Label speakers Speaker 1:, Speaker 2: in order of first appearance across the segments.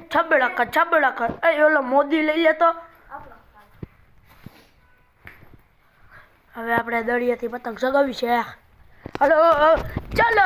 Speaker 1: છબડક એ ઓલો મોદી લઈ લે તો હવે આપણે દળિયાથી પતંગ ચગાવી છે હલો ચાલો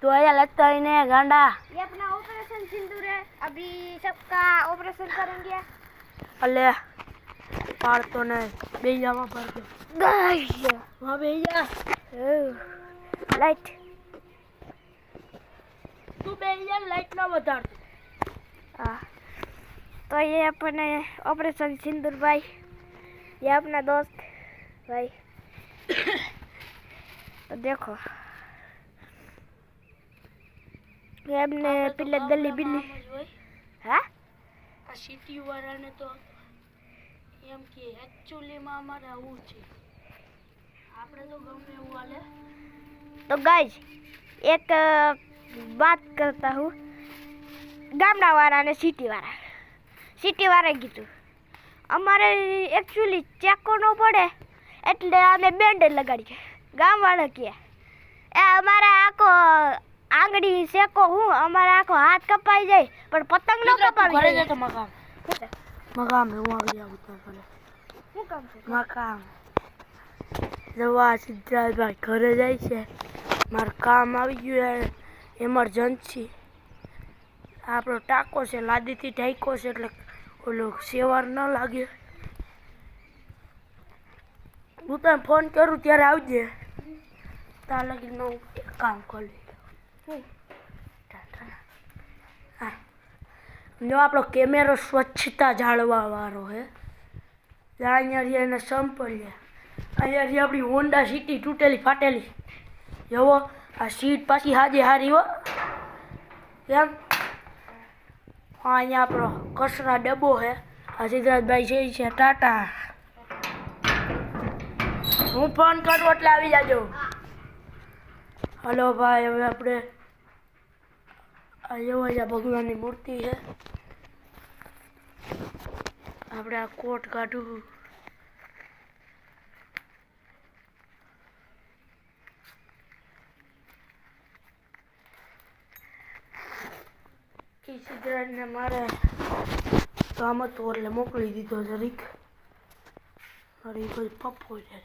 Speaker 1: तो आया लगता ही नहीं गांडा
Speaker 2: ये अपना ऑपरेशन सिंदूर है अभी सबका ऑपरेशन करेंगे
Speaker 1: अले पार तो नहीं बेजा वहाँ पर वहाँ बेजा
Speaker 2: लाइट
Speaker 1: तू बेजा लाइट ना बता
Speaker 2: तो ये अपने ऑपरेशन सिंदूर भाई ये अपना दोस्त भाई तो देखो ये हमने पीले दली बिल्ली हाँ
Speaker 1: आ सिटी वाला ने तो એમ કે એક્ચ્યુઅલીમાં અમારે આવું છે આપણે તો ગમે એવું હાલે
Speaker 2: तो गाइस एक बात करता हूँ गामडा वाला ने सिटी वाला कीधुं अमारे एक्चुअली चेको न पड़े एटले अमे बेंडेज लगाड़ी गामवाळा के ए अमारे आखो आंगળી सेको हूँ अमारे आखो हाथ कपाई जाए पर पतंग न कपावी
Speaker 1: घरे जा तो मकाम है वहाँ गया उतर पड़े
Speaker 2: શું કામ છે
Speaker 1: મકામ જવા સિદ્ધરાજભાઈ ઘરે જાય છે મારું કામ આવી ગયું એમરજન્સી આપણો ટાંકો છે લાદીથી ઢાંક્યો છે એટલે ઓલો સેવાર ન લાગે હું તને ફોન કરું ત્યારે આવજે ત્યાં લગીને હું એક કામ કરી જો આપણો કેમેરો સ્વચ્છતા જાળવા વાળો હે અહીંયા એને સંપલ્યા અહીંયા આપણી હોન્ડા સિટી તૂટેલી ફાટેલી જવો આ સીટ પાછી હાજે હારી હો એમ હા અહીંયા આપણો કચરા ડબ્બો હે આ સિદ્ધરાજભાઈ છે ટાટા હું ફોન કરું એટલે આવી જાજો હલો ભાઈ હવે આપણે આ જેવો જ ભગવાનની મૂર્તિ છે આપણે આ કોટ કાઢું એ સિદ્ધરાજને મારે કામ હતું એટલે મોકલી દીધો જરીક મારી કોઈ પપ્પો છે